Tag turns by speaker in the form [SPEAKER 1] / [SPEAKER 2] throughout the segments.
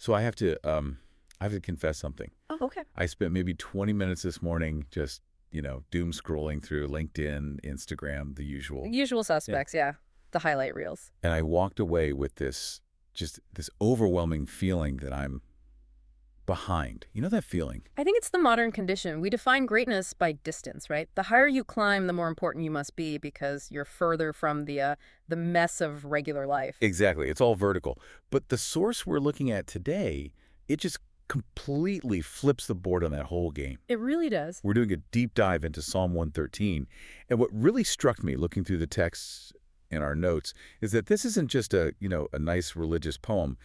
[SPEAKER 1] So I have to confess something.
[SPEAKER 2] Oh, okay.
[SPEAKER 1] I spent maybe 20 minutes this morning just, doom scrolling through LinkedIn, Instagram, the usual.
[SPEAKER 2] Usual
[SPEAKER 1] Yeah.
[SPEAKER 2] suspects, yeah. The highlight reels.
[SPEAKER 1] And I walked away with this overwhelming feeling that I'm behind. You know that feeling?
[SPEAKER 2] I think it's the modern condition. We define greatness by distance, right? The higher you climb, the more important you must be because you're further from the mess of regular life.
[SPEAKER 1] Exactly. It's all vertical. But the source we're looking at today, it just completely flips the board on that whole game.
[SPEAKER 2] It really does.
[SPEAKER 1] We're doing a deep dive into Psalm 113. And what really struck me looking through the texts in our notes is that this isn't just a nice religious poem.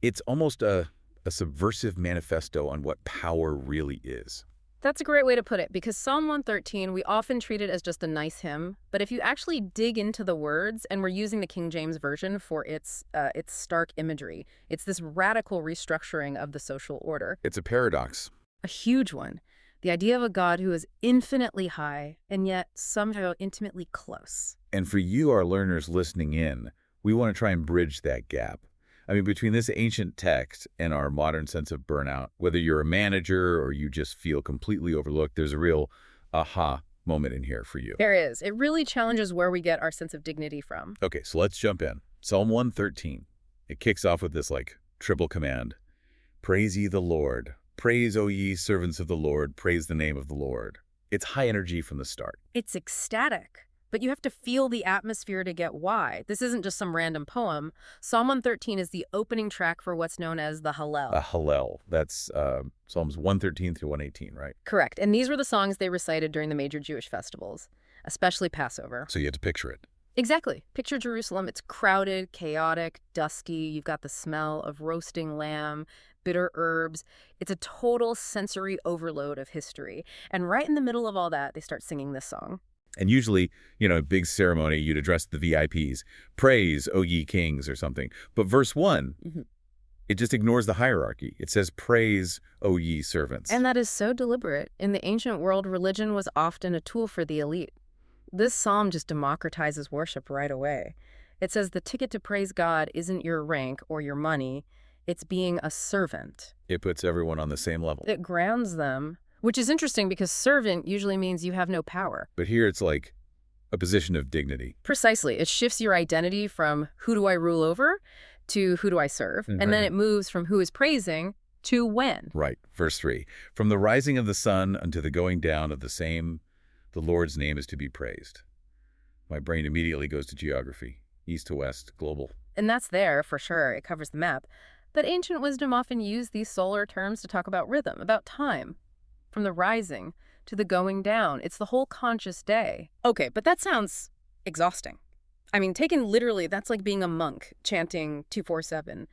[SPEAKER 1] It's almost a subversive manifesto on what power really is.
[SPEAKER 2] That's a great way to put it because Psalm 113, we often treat it as just a nice hymn. But if you actually dig into the words, and we're using the King James Version for its stark imagery, it's this radical restructuring of the social order.
[SPEAKER 1] It's a paradox.
[SPEAKER 2] A huge one. The idea of a God who is infinitely high and yet somehow intimately close.
[SPEAKER 1] And for you, our learners listening in, we want to try and bridge that gap. I mean, between this ancient text and our modern sense of burnout, whether you're a manager or you just feel completely overlooked, there's a real aha moment in here for you.
[SPEAKER 2] There is. It really challenges where we get our sense of dignity from.
[SPEAKER 1] Okay, so let's jump in. Psalm 113. It kicks off with this triple command. Praise ye the Lord. Praise, O ye servants of the Lord. Praise the name of the Lord. It's high energy from the start.
[SPEAKER 2] It's ecstatic. But you have to feel the atmosphere to get why. This isn't just some random poem. Psalm 113 is the opening track for what's known as the Hallel.
[SPEAKER 1] A Hallel. That's Psalms 113 through 118, right?
[SPEAKER 2] Correct. And these were the songs they recited during the major Jewish festivals, especially Passover.
[SPEAKER 1] So you have to picture it.
[SPEAKER 2] Exactly. Picture Jerusalem. It's crowded, chaotic, dusky. You've got the smell of roasting lamb, bitter herbs. It's a total sensory overload of history. And right in the middle of all that, they start singing this song.
[SPEAKER 1] And usually, big ceremony, you'd address the VIPs. Praise, O ye kings, or something. But verse 1, it just ignores the hierarchy. It says, praise, O ye servants.
[SPEAKER 2] And that is so deliberate. In the ancient world, religion was often a tool for the elite. This psalm just democratizes worship right away. It says the ticket to praise God isn't your rank or your money. It's being a servant.
[SPEAKER 1] It puts everyone on the same level.
[SPEAKER 2] It grounds them. Which is interesting because servant usually means you have no power.
[SPEAKER 1] But here it's like a position of dignity.
[SPEAKER 2] Precisely. It shifts your identity from who do I rule over to who do I serve. And then it moves from who is praising to when.
[SPEAKER 1] Right. Verse 3. From the rising of the sun unto the going down of the same, the Lord's name is to be praised. My brain immediately goes to geography. East to west, global.
[SPEAKER 2] And that's there for sure. It covers the map. But ancient wisdom often used these solar terms to talk about rhythm, about time. From the rising to the going down. It's the whole conscious day. Okay, but that sounds exhausting. I mean, taken literally, that's like being a monk chanting 247.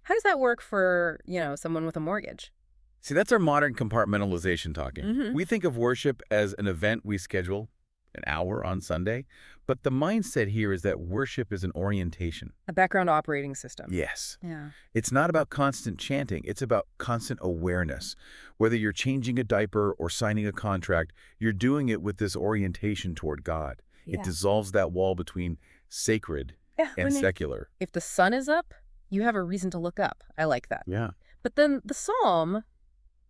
[SPEAKER 2] How does that work for, someone with a mortgage?
[SPEAKER 1] See, that's our modern compartmentalization talking. We think of worship as an event we schedule, an hour on Sunday, but the mindset here is that worship is an orientation.
[SPEAKER 2] A background operating system.
[SPEAKER 1] Yes.
[SPEAKER 2] Yeah.
[SPEAKER 1] It's not about constant chanting. It's about constant awareness. Whether you're changing a diaper or signing a contract, you're doing it with this orientation toward God.
[SPEAKER 2] Yeah.
[SPEAKER 1] It dissolves that wall between sacred and secular.
[SPEAKER 2] If the sun is up, you have a reason to look up. I like that.
[SPEAKER 1] Yeah.
[SPEAKER 2] But then the psalm,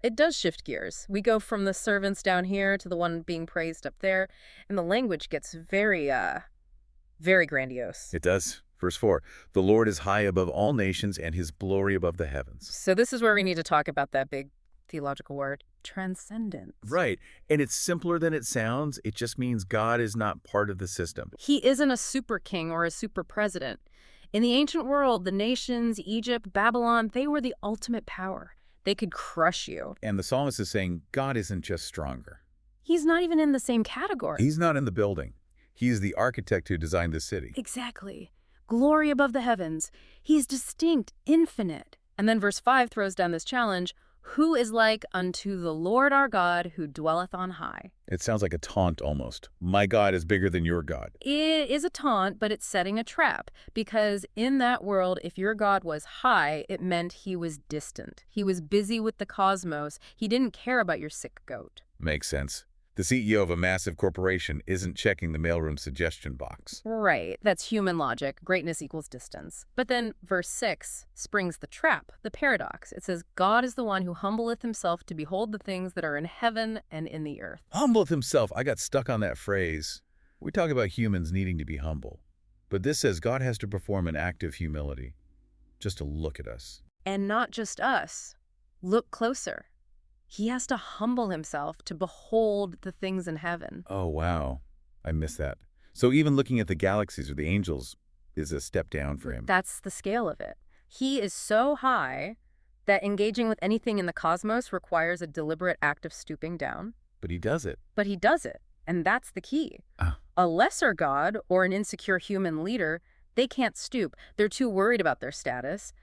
[SPEAKER 2] it does shift gears. We go from the servants down here to the one being praised up there, and the language gets very, very grandiose.
[SPEAKER 1] It does. Verse 4, the Lord is high above all nations and his glory above the heavens.
[SPEAKER 2] So this is where we need to talk about that big theological word, transcendence.
[SPEAKER 1] Right. And it's simpler than it sounds. It just means God is not part of the system.
[SPEAKER 2] He isn't a super king or a super president. In the ancient world, the nations, Egypt, Babylon, they were the ultimate power. They could crush you.
[SPEAKER 1] And the psalmist is saying God isn't just stronger.
[SPEAKER 2] He's not even in the same category.
[SPEAKER 1] He's not in the building. He's the architect who designed this city.
[SPEAKER 2] Exactly. Glory above the heavens. He's distinct, infinite. And then verse 5 throws down this challenge, who is like unto the Lord our God who dwelleth on high.
[SPEAKER 1] It sounds like a taunt almost. My God is bigger than your God.
[SPEAKER 2] It is a taunt, but it's setting a trap. Because in that world, if your God was high, it meant he was distant. He was busy with the cosmos. He didn't care about your sick goat.
[SPEAKER 1] Makes sense. The CEO of a massive corporation isn't checking the mailroom suggestion box.
[SPEAKER 2] Right, that's human logic. Greatness equals distance. But then verse 6 springs the trap, the paradox. It says, God is the one who humbleth himself to behold the things that are in heaven and in the earth.
[SPEAKER 1] Humbleth himself. I got stuck on that phrase. We talk about humans needing to be humble. But this says God has to perform an act of humility just to look at us.
[SPEAKER 2] And not just us. Look closer. He has to humble himself to behold the things in heaven.
[SPEAKER 1] Oh, wow. I missed that. So even looking at the galaxies or the angels is a step down for him.
[SPEAKER 2] That's the scale of it. He is so high that engaging with anything in the cosmos requires a deliberate act of stooping down.
[SPEAKER 1] But he does it.
[SPEAKER 2] But he does it, and that's the key. A lesser god or an insecure human leader, they can't stoop. They're too worried about their status.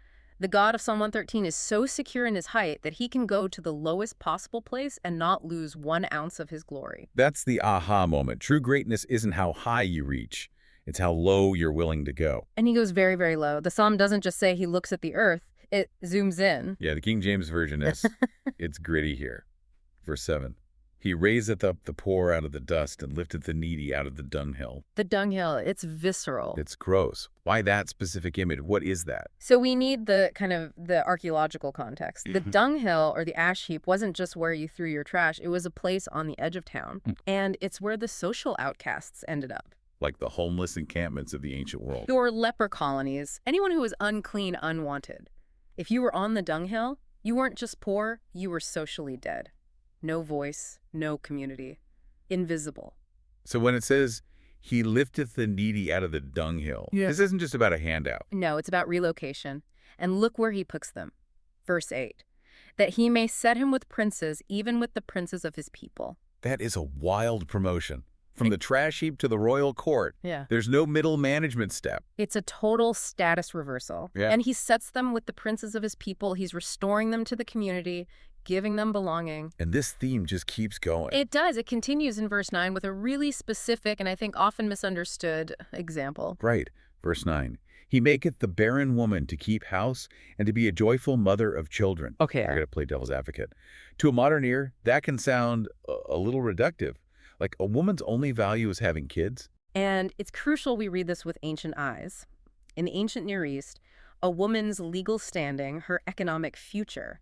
[SPEAKER 2] The God of Psalm 113 is so secure in his height that he can go to the lowest possible place and not lose 1 ounce of his glory.
[SPEAKER 1] That's the aha moment. True greatness isn't how high you reach. It's how low you're willing to go.
[SPEAKER 2] And he goes very, very low. The psalm doesn't just say he looks at the earth. It zooms in.
[SPEAKER 1] Yeah, the King James Version is, it's gritty here. Verse 7. He raiseth up the poor out of the dust and lifteth the needy out of the dunghill.
[SPEAKER 2] The dunghill, it's visceral.
[SPEAKER 1] It's gross. Why that specific image? What is that?
[SPEAKER 2] So we need the archaeological context. The dunghill or the ash heap wasn't just where you threw your trash. It was a place on the edge of town. And it's where the social outcasts ended up.
[SPEAKER 1] Like the homeless encampments of the ancient world.
[SPEAKER 2] Or leper colonies. Anyone who was unclean, unwanted. If you were on the dunghill, you weren't just poor, you were socially dead. No voice, no community. Invisible.
[SPEAKER 1] So when it says, he lifteth the needy out of the dunghill, this isn't just about a handout.
[SPEAKER 2] No, it's about relocation. And look where he puts them. Verse 8. That he may set him with princes, even with the princes of his people.
[SPEAKER 1] That is a wild promotion. From the trash heap to the royal court.
[SPEAKER 2] Yeah.
[SPEAKER 1] There's no middle management step.
[SPEAKER 2] It's a total status reversal.
[SPEAKER 1] Yeah.
[SPEAKER 2] And he sets them with the princes of his people. He's restoring them to the community, giving them belonging.
[SPEAKER 1] And this theme just keeps going.
[SPEAKER 2] It does. It continues in verse 9 with a really specific and I think often misunderstood example.
[SPEAKER 1] Right. Verse 9. He maketh the barren woman to keep house and to be a joyful mother of children.
[SPEAKER 2] Okay.
[SPEAKER 1] I got to play devil's advocate. To a modern ear, that can sound a little reductive. Like a woman's only value is having kids?
[SPEAKER 2] And it's crucial we read this with ancient eyes. In the ancient Near East, a woman's legal standing, her economic future,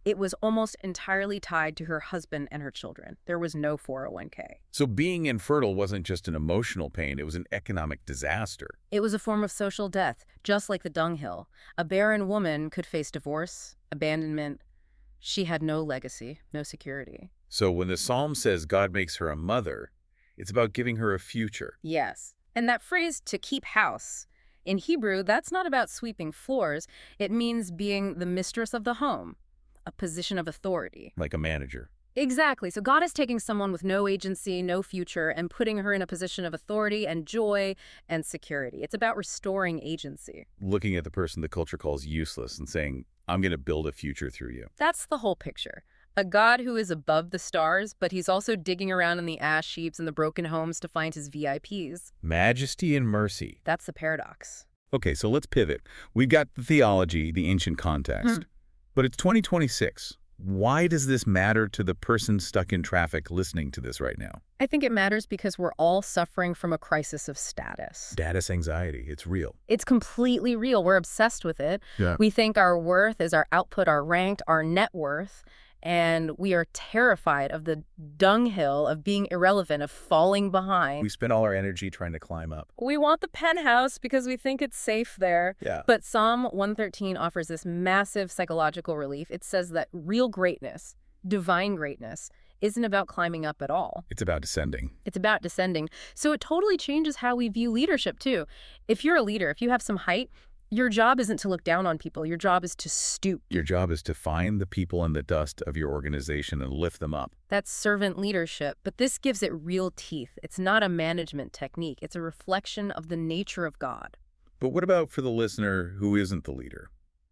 [SPEAKER 2] it was almost entirely tied to her husband and her children. There was no 401k.
[SPEAKER 1] So being infertile wasn't just an emotional pain, it was an economic disaster.
[SPEAKER 2] It was a form of social death, just like the dunghill. A barren woman could face divorce, abandonment. She had no legacy, no security.
[SPEAKER 1] So when the psalm says God makes her a mother, it's about giving her a future.
[SPEAKER 2] Yes. And that phrase, to keep house, in Hebrew, that's not about sweeping floors. It means being the mistress of the home, a position of authority.
[SPEAKER 1] Like a manager.
[SPEAKER 2] Exactly. So God is taking someone with no agency, no future, and putting her in a position of authority and joy and security. It's about restoring agency.
[SPEAKER 1] Looking at the person the culture calls useless and saying, I'm going to build a future through you.
[SPEAKER 2] That's the whole picture. A God who is above the stars, but he's also digging around in the ash heaps and the broken homes to find his VIPs.
[SPEAKER 1] Majesty and mercy.
[SPEAKER 2] That's the paradox.
[SPEAKER 1] Okay, so let's pivot. We've got the theology, the ancient context. But it's 2026. Why does this matter to the person stuck in traffic listening to this right now?
[SPEAKER 2] I think it matters because we're all suffering from a crisis of status.
[SPEAKER 1] Status anxiety. It's real.
[SPEAKER 2] It's completely real. We're obsessed with it.
[SPEAKER 1] Yeah.
[SPEAKER 2] We think our worth is our output, our ranked, our net worth. And we are terrified of the dunghill, of being irrelevant, of falling behind.
[SPEAKER 1] We spend all our energy trying to climb up.
[SPEAKER 2] We want the penthouse because we think it's safe there.
[SPEAKER 1] Yeah.
[SPEAKER 2] But Psalm 113 offers this massive psychological relief. It says that real greatness, divine greatness, isn't about climbing up at all.
[SPEAKER 1] It's about descending.
[SPEAKER 2] It's about descending. So it totally changes how we view leadership, too. If you're a leader, if you have some height, your job isn't to look down on people. Your job is to stoop.
[SPEAKER 1] Your job is to find the people in the dust of your organization and lift them up.
[SPEAKER 2] That's servant leadership, but this gives it real teeth. It's not a management technique. It's a reflection of the nature of God.
[SPEAKER 1] But what about for the listener who isn't the leader?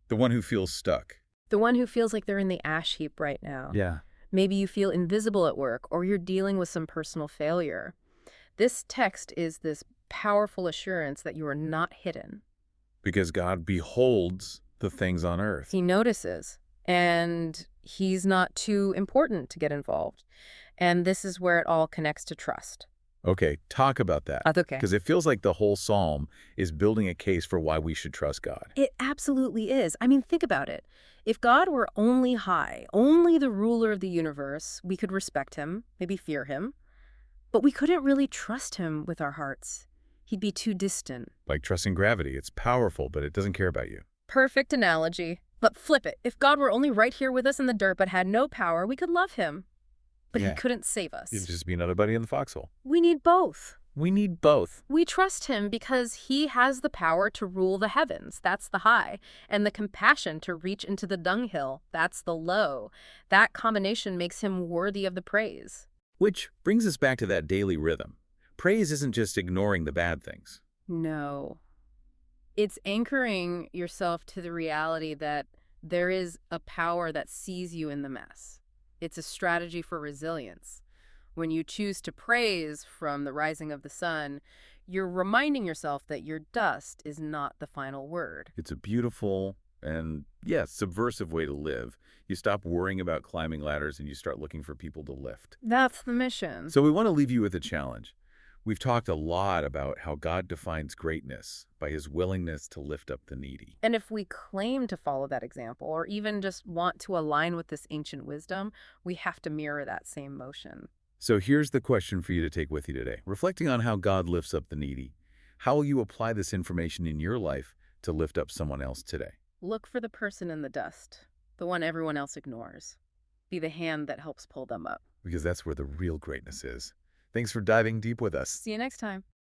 [SPEAKER 1] The one who feels stuck?
[SPEAKER 2] The one who feels like they're in the ash heap right now.
[SPEAKER 1] Yeah.
[SPEAKER 2] Maybe you feel invisible at work, or you're dealing with some personal failure. This text is this powerful assurance that you are not hidden.
[SPEAKER 1] Because God beholds the things on earth.
[SPEAKER 2] He notices, and he's not too important to get involved. And this is where it all connects to trust.
[SPEAKER 1] Okay, talk about that.
[SPEAKER 2] That's okay.
[SPEAKER 1] Because it feels like the whole psalm is building a case for why we should trust God.
[SPEAKER 2] It absolutely is. I mean, think about it. If God were only high, only the ruler of the universe, we could respect him, maybe fear him, but we couldn't really trust him with our hearts. He'd be too distant.
[SPEAKER 1] Like trusting gravity, it's powerful, but it doesn't care about you.
[SPEAKER 2] Perfect analogy. But flip it. If God were only right here with us in the dirt but had no power, we could love him. But he
[SPEAKER 1] Yeah.
[SPEAKER 2] couldn't save
[SPEAKER 1] You'd
[SPEAKER 2] us.
[SPEAKER 1] just be another buddy in the foxhole.
[SPEAKER 2] We need both.
[SPEAKER 1] We need both.
[SPEAKER 2] We trust him because he has the power to rule the heavens. That's the high. And the compassion to reach into the dunghill. That's the low. That combination makes him worthy of the praise.
[SPEAKER 1] Which brings us back to that daily rhythm. Praise isn't just ignoring the bad things.
[SPEAKER 2] No. It's anchoring yourself to the reality that there is a power that sees you in the mess. It's a strategy for resilience. When you choose to praise from the rising of the sun, you're reminding yourself that your dust is not the final word.
[SPEAKER 1] It's a beautiful and, yes, subversive way to live. You stop worrying about climbing ladders and you start looking for people to lift.
[SPEAKER 2] That's the mission.
[SPEAKER 1] So we want to leave you with a challenge. We've talked a lot about how God defines greatness by his willingness to lift up the needy.
[SPEAKER 2] And if we claim to follow that example, or even just want to align with this ancient wisdom, we have to mirror that same motion.
[SPEAKER 1] So here's the question for you to take with you today. Reflecting on how God lifts up the needy, how will you apply this information in your life to lift up someone else today?
[SPEAKER 2] Look for the person in the dust, the one everyone else ignores. Be the hand that helps pull them up.
[SPEAKER 1] Because that's where the real greatness is. Thanks for diving deep with us.
[SPEAKER 2] See you next time.